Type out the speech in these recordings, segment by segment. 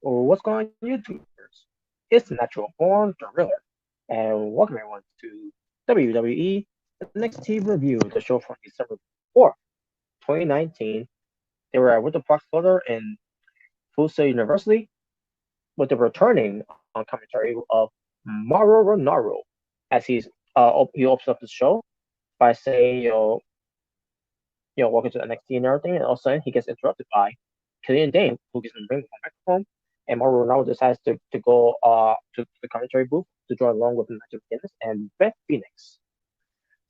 What's going on, YouTubers? It's the Natural Born Gorilla, and welcome everyone to WWE NXT Review, the show from December 4th, 2019. They were at Winter Park, Florida, in Full Sail University, with the returning on commentary of Mauro Ranallo, as he opens up the show by saying, welcome to NXT and everything, and all of a sudden he gets interrupted by Killian Dain, who gets in the ring with a microphone, and Mauro Ranallo decides to go to the commentary booth to join along with Nigel McGuinness and Beth Phoenix.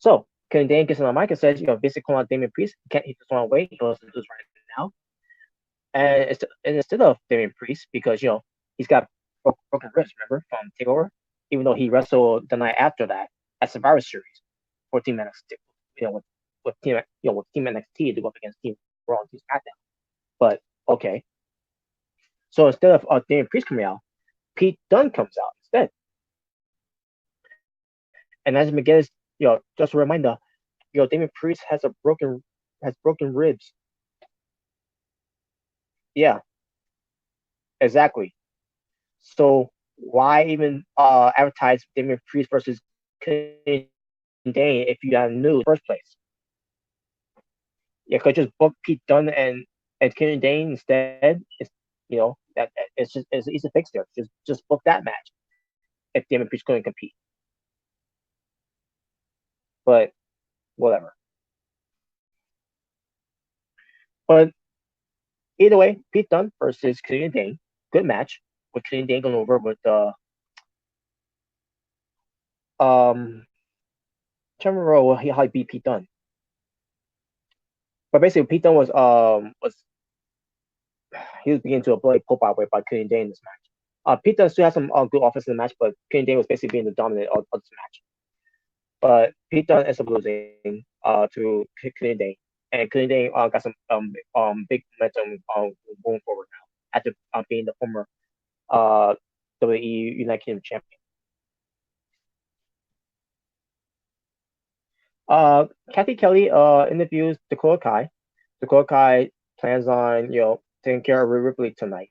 So Killian Dain gets on the mic and says, basically calling out Damian Priest. He just want to wait. He wants to do this right now. And instead of Damian Priest, because he's got broken ribs, remember, from Takeover, even though he wrestled the night after that at Survivor Series, 14 minutes, with team NXT to go up against Team Raw and Team SmackDown. But okay, so instead of Damian Priest coming out, Pete Dunne comes out instead. And as McGuinness, just a reminder, Damian Priest has broken ribs. Yeah, exactly. So why even advertise Damian Priest versus Killian Dain if you got new in the first place? Could just book Pete Dunne and Killian Dain instead. That it's easy to fix there. Just book that match if Damian Priest couldn't compete. But whatever. But either way, Pete Dunne versus Killian Dain, good match. With Killian Dain going over with trying to remember how he beat Pete Dunne. But basically, Pete Dunne was he was beginning to a bloody pull by Killian Dain in this match. Pete Dunne still had some good offense in the match, but Killian Dain was basically being the dominant of this match. But Pete Dunne ends up losing to Killian Dain, and Killian Dain got some big momentum going forward now after being the former WWE United Kingdom champion. Kathy Kelly interviews Dakota Kai. Dakota Kai plans on taking care of Rhea Ripley tonight.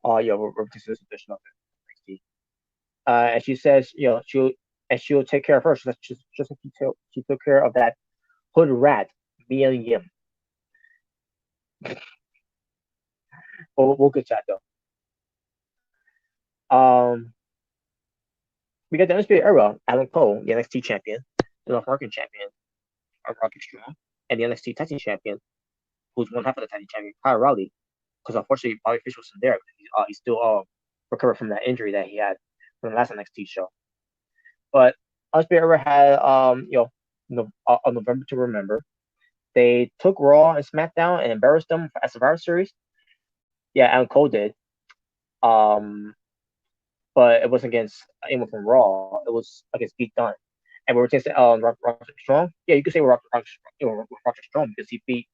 We're this edition of NXT. And she says she'll take care of her. Just like she took care of that hood rat, Mia Yim. We'll get that though. We got the Undisputed Era, Adam Cole, the NXT champion, the North American champion, Rocket Strong, and the NXT Tag Team champion, who's one half of the Tag Team champion, Kyle O'Reilly, because unfortunately Bobby Fish wasn't there. He's still recovered from that injury that he had from the last NXT show. But Undisputed Era had a November to remember. They took Raw and SmackDown and embarrassed them at Survivor Series. Yeah, Adam Cole did. But it wasn't against anyone from Raw. It was against Pete Dunne. And we were saying Roger Strong. Yeah, you could say Roger Strong because he beat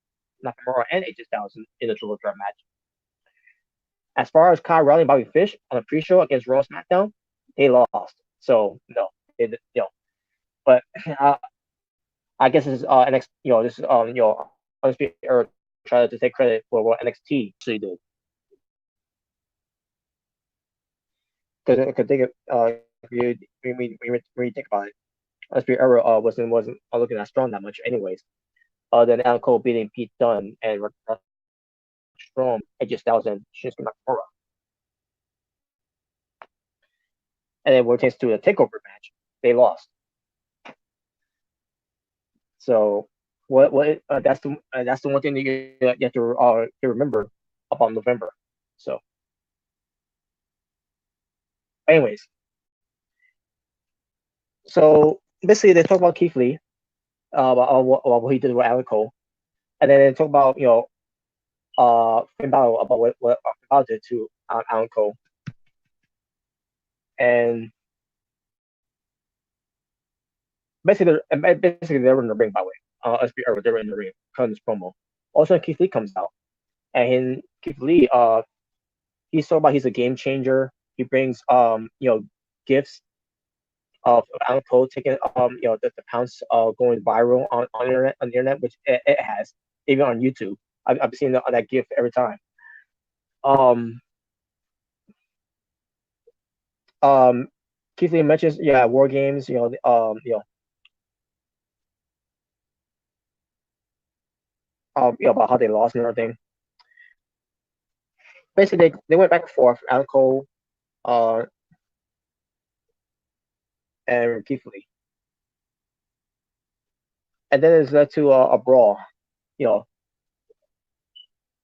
Nakamura and AJ Styles in the triple threat match. As far as Kyle O'Reilly and Bobby Fish on the pre-show against Raw SmackDown, they lost. So no, But I guess this is NXT. This is Undisputed Era trying to take credit for what NXT actually did. Because think when you think about it, Undisputed Era wasn't looking that strong that much, anyways. Then Adam Cole beating Pete Dunne and Strong, AJ Styles, and Shinsuke Nakamura. And then when it comes to the takeover match, they lost. So that's the one thing that you have to remember about November. So, anyways, so basically they talk about Keith Lee, about what he did with Adam Cole, and then they talk about Finn Balor, about what Finn Balor did to Adam Cole, and basically they're in the ring, by the way. They're in the ring, cutting this promo. Also, Keith Lee comes out, and Keith Lee, he's talking about he's a game changer. He brings gifts of Adam Cole taking the pounds going viral on the internet, which it has, even on YouTube. I've seen that gift every time. Keith Lee mentions war games. About how they lost and everything. Basically, they went back and forth. Adam Cole, uh, and Keith Lee, and then it led to a brawl. You know,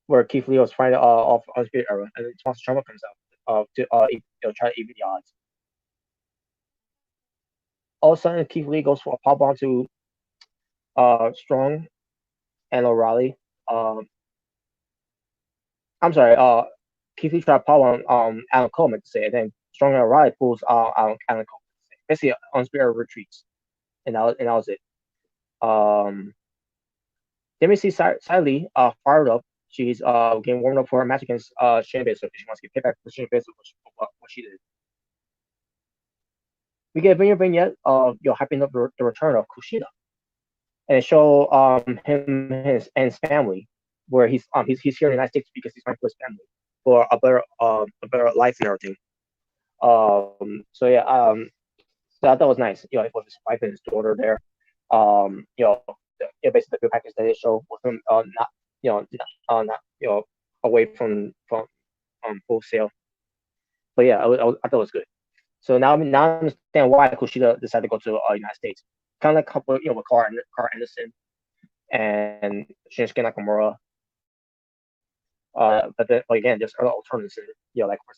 where Keith Lee was fighting off Undisputed Era, and then Tommaso Ciampa comes out to try to even the odds. All of a sudden, Keith Lee goes for a pop bomb to Strong and O'Reilly. I'm sorry. Keith Lee tried to pop on Alan Coleman to say it, then Strong and O'Reilly pulls Alan Coleman. Basically, Undisputed Era retreats, and that was it. Then we see Lee fired up. She's getting warmed up for her match against Shayna Baszler. She wants to get payback for Shayna Baszler what she did. We get a vignette of hyping up the return of Kushida, and it show him and his family, where he's here in the United States because he's fighting for his family for a better life and everything. So I thought it was nice. With his wife and his daughter there. Basically the package that they show with him not away from full sale. But I thought it was good. So now I understand why Kushida decided to go to the United States. Kind of like with Carl Anderson and Shinsuke Nakamura. But then again, there's other alternatives. Like for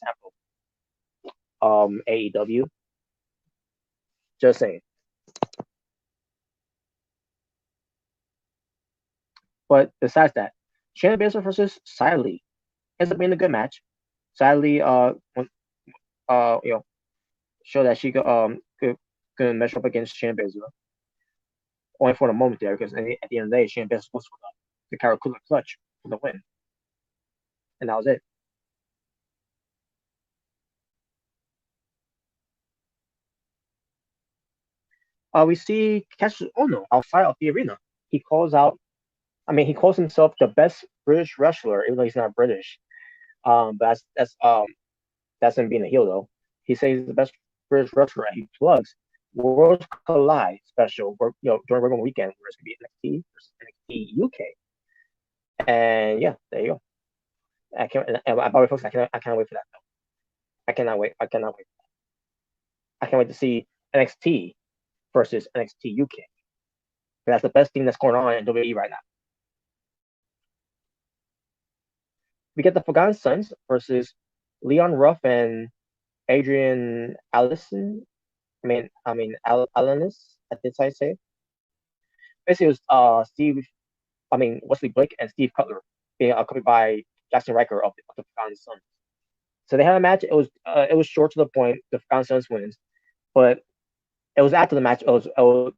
example, AEW. Just saying. But besides that, Shayna Baszler versus Xia Li ends up being a good match. Xia Li, show that she could measure up against Shayna Baszler. Only for the moment there, because at the end of the day, Shayna Baszler was for the Karakula clutch for the win, and that was it. We see Kassius Ohno outside of the arena. He calls himself the best British wrestler, even though he's not British. But that's him being a heel though. He says he's the best British wrestler. He plugs Worlds Collide special, during regular weekend, where it's gonna be NXT versus NXT UK. And there you go. I can't. And by the way, folks, I can't wait for that though. I cannot wait. I cannot wait. I can't wait to see NXT versus NXT UK. That's the best thing that's going on in WWE right now. We get the Forgotten Sons versus Leon Ruff and Adrian Allison. Alanis, I think I say. Basically, it was Wesley Blake and Steve Cutler being accompanied by Jackson Riker of the Forgotten Sons. So they had a match. It was short to the point. The Forgotten Sons wins, but it was after the match. It was a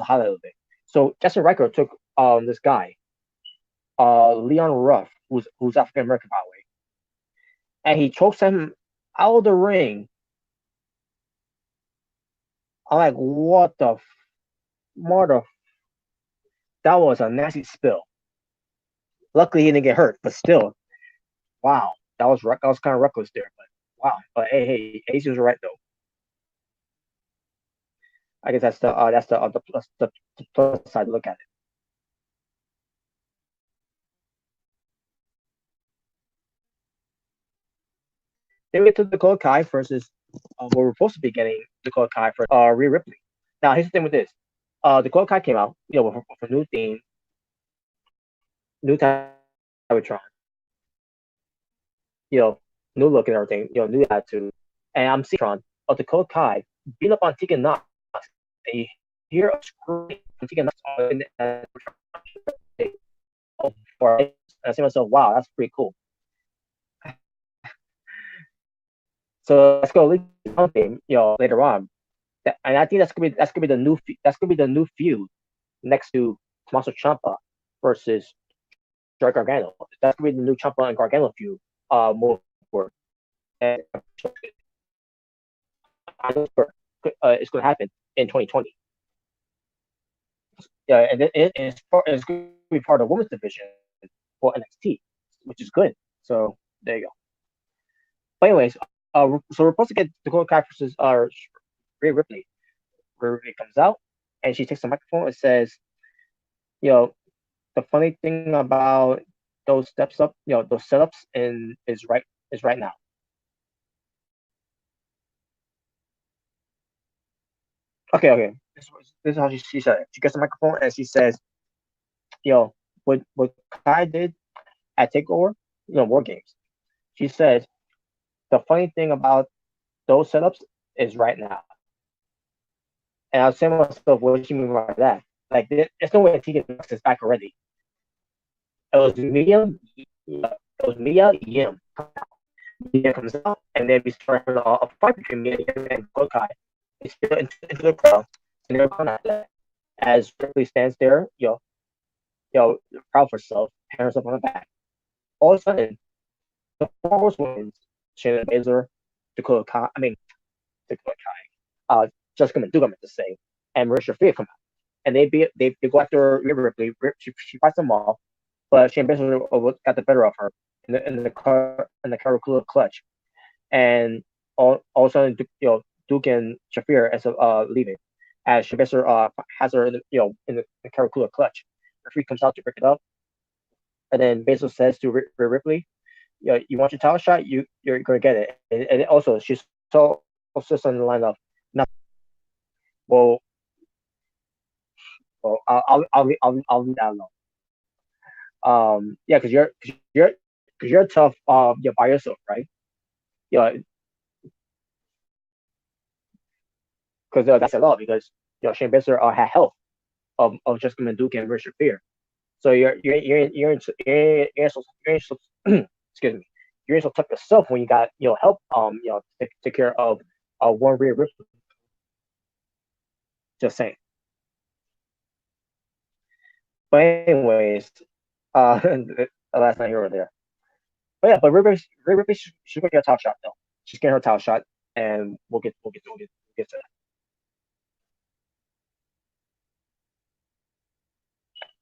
highlight of it. So Jackson Riker took this guy, Leon Ruff, who's African American, by the way, and he chokes him out of the ring. I'm like, what the mother? That was a nasty spill. Luckily, he didn't get hurt, but still, wow, that was kind of reckless there. But wow, but hey, Ace was right though. I guess that's the plus side to look at it. Then we took Dakota Kai versus we were supposed to be getting Dakota Kai for Rhea Ripley. Now here's the thing with this: Dakota Kai came out, with a new theme, new Titantron, new look and everything, new attitude, and I'm seeing Tron of Dakota Kai beat up on Tegan Knox. And you hear a scream from Tegan Knox and I say to myself, wow, that's pretty cool. So let's go later on, and I think that's gonna be the new feud next to Tommaso Ciampa versus Johnny Gargano. That's gonna be the new Ciampa and Gargano feud. Move forward, and I know it's gonna happen in 2020. Yeah, and it's going to be part of the women's division for NXT, which is good. So there you go. But anyways, so we're supposed to get Dakota Kai versus Rhea Ripley. Rhea Ripley comes out and she takes the microphone and says, you know, the funny thing about those steps up, those setups in is right now. Okay. This is how she said it. She gets the microphone and she says, what Kai did at Takeover, War Games. She says the funny thing about those setups is right now. And I was saying to myself, what do you mean by that? Like, there's no way he can fix this back already. It was Mia Yim. Mia comes out, and then we start a fight between Mia Yim and Kokai. It's into the crowd, and they're going at that. As Ripley stands there, proud of herself, hands up on the back. All of a sudden, the four wins. Shayna Baszler, Dakota Kai, Jessica Mendoza, meant to say, and Marisha Fia come out. And they go after Ripley. She fights them all, but Shayna Baszler got the better of her in the Karakula clutch. And all of a sudden, Duke and Shafir as leaving, as Shayna Baszler has her in the Karakula clutch. Referee comes out to break it up, and then Baszler says to Ripley, you want your title shot, you're gonna get it. And also she's so also on the line of nothing. Well, I'll leave that alone. Yeah, because you're tough. You're by yourself, right? Yeah, because that's a lot. Because Shane Baszler had help of Jessica Mendoza and Richard Fear. So you're so excuse me. You're so tough yourself when you got help take care of one rear rip. Just saying. But anyways, last night here or there. But yeah, but Ripley she's gonna get a title shot though. She's getting her title shot, and we'll get to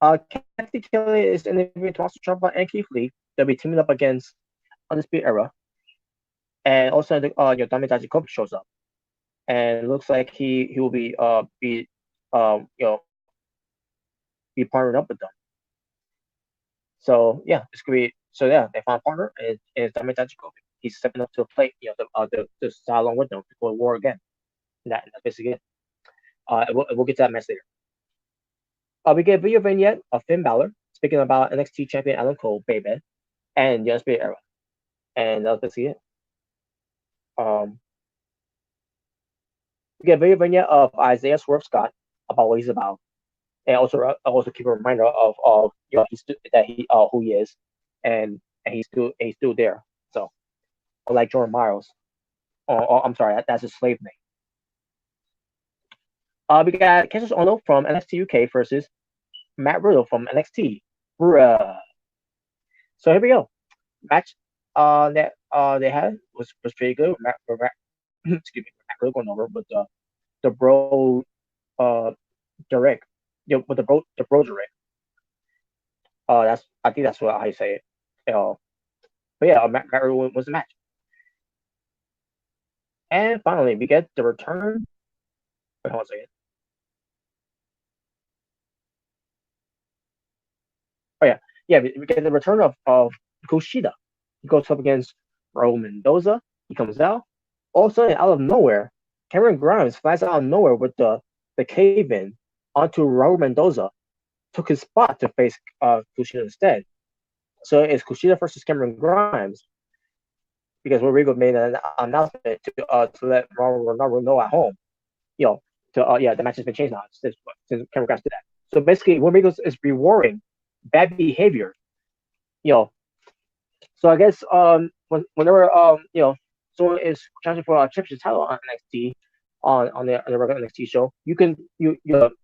that. Kathy Kelly is interviewing Tommaso Ciampa and Keith Lee. They'll be teaming up against Undisputed Era, and also Dami Dijakovic shows up, and it looks like he will be partnered up with them. So yeah, it's gonna be they found a partner and it's Dami Dijakovic. He's stepping up to the plate, the style along with them to go to war again. And that's basically it. We'll get to that match later. We get a video vignette of Finn Balor speaking about NXT champion Adam Cole, baby, and the Undisputed Era. And that's basically it. We get a video vignette of Isaiah Swerve Scott about what he's about. And also keep a reminder of that he who he is, and he's still there. So, like Jordan Miles. I'm sorry, that's his slave name. We got Kassius Ohno from NXT UK versus Matt Riddle from NXT. Bruh. So here we go. Match that they had was pretty good. Excuse me, Matt Riddle going over with the bro direct. With the bro direct. I think that's how you say it. But yeah, Matt Riddle was the match. And finally, we get the return. Wait, hold on a second. Oh yeah, we get the return of Kushida. He goes up against Raul Mendoza. He comes out. All of a sudden, out of nowhere, Cameron Grimes flies out of nowhere with the cave in onto Raul Mendoza. Took his spot to face Kushida instead. So it's Kushida versus Cameron Grimes because Rodrigo made an announcement to let Ronaldo know at home. The match has been changed now since Cameron Grimes did that. So basically, Rodrigo is rewarding bad behavior. So I guess whenever someone is challenging for a championship title on NXT on the regular NXT show, you can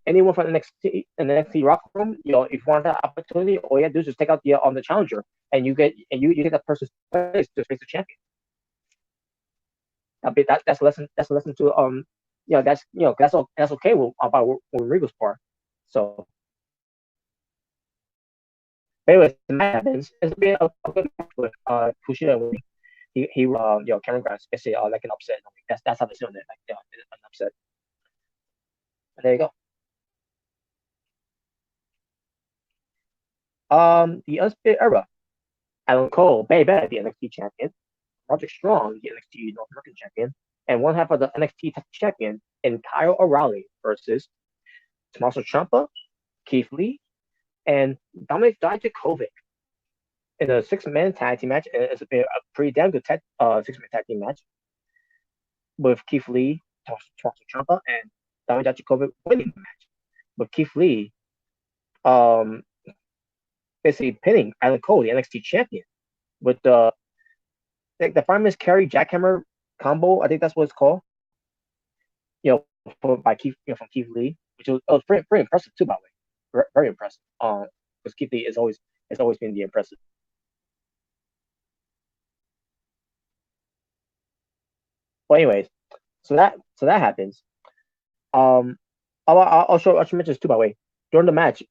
anyone from the NXT rock room, if you want that opportunity, all you have to do is just take out the challenger, and you get that person's place to face the champion. That's a lesson. That's a lesson to that's okay about Rodrigo's part. So. Anyways, the match happens. It's been a good match with Kushida winning. Cameron Grimes basically like an upset. That's how they doing it, like an upset. And there you go. The Undisputed Era, Adam Cole, baby, the NXT champion, Roderick Strong, the NXT North American champion, and one half of the NXT champion in Kyle O'Reilly versus Tommaso Ciampa, Keith Lee, and Dominic Dijakovic in a six-man tag team match. It's a pretty damn good six-man tag team match with Keith Lee, Tommaso Ciampa, and Dominic Dijakovic winning the match. With Keith Lee um, basically pinning Adam Cole, the NXT champion, with the fireman's carry jackhammer combo. I think that's what it's called. By Keith, from Keith Lee, which was pretty impressive too, by the way. Very impressive. Because Keith Lee is always been the impressive. Well, anyways, so that happens. I'll show mention this too, by the way. During the match,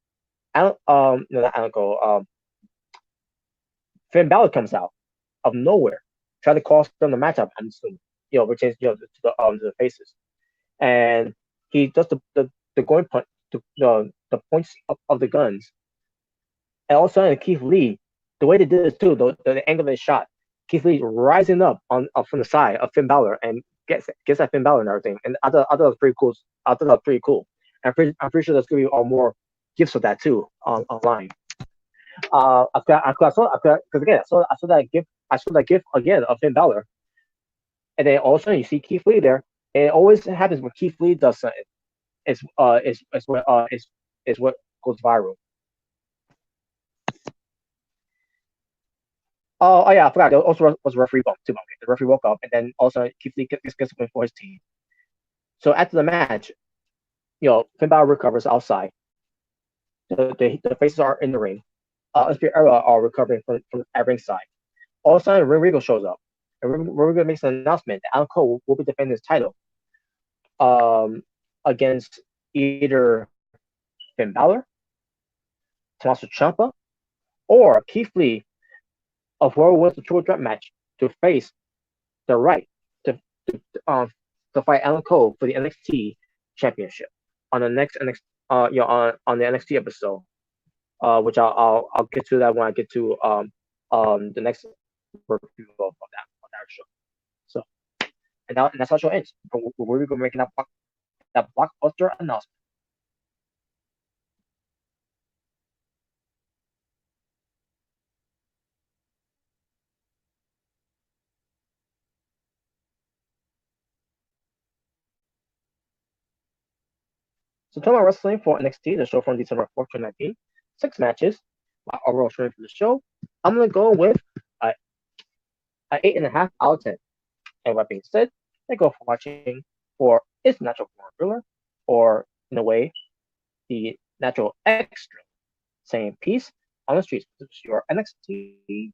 not Alan Cole. Finn Balor comes out of nowhere, try to cost them the matchup. I'm assuming, which is to the faces, and he does the going punch, the points of the guns, and all of a sudden Keith Lee, the way they did this too, the angle they shot, Keith Lee rising up from the side of Finn Balor and gets at Finn Balor and everything, and I thought that was pretty cool. I thought that was pretty cool. I'm pretty sure there's gonna be more gifts of that too online. I saw that gif. I saw that gif again of Finn Balor, and then all of a sudden you see Keith Lee there. And it always happens when Keith Lee does something. Is what goes viral. Oh yeah, I forgot. There also was a referee bump too. The referee woke up, and then also Keith Lee gets something for his team. So after the match, Finn Balor recovers outside. The faces are in the ring. Undisputed Era are recovering from at ringside. All of a sudden, Riddle shows up, and Riddle makes an announcement that Adam Cole will be defending his title against either Finn Balor, Tommaso Ciampa, or Keith Lee, of whoever wins the triple threat match to face the right to fight Adam Cole for the NXT championship on the next NXT on the NXT episode. Which I'll get to that when I get to the next review of that show. So, and that's how the show ends. We're going to make that blockbuster announcement. So, talking about wrestling for NXT, the show from December 4th, 2019, 6 matches. My overall rating for the show, I'm going to go with an 8.5 out of 10. And with that being said, thank you all for watching for It's Natural Born Thriller, or in a way, the Natural Extra. Saying peace on the streets. This is your WWE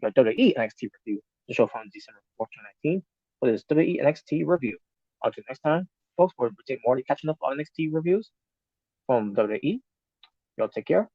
NXT review, the show from December 4th, 2019, for this WWE NXT review. Until next time, folks, we'll take more to catching up on NXT reviews from WWE. Y'all take care.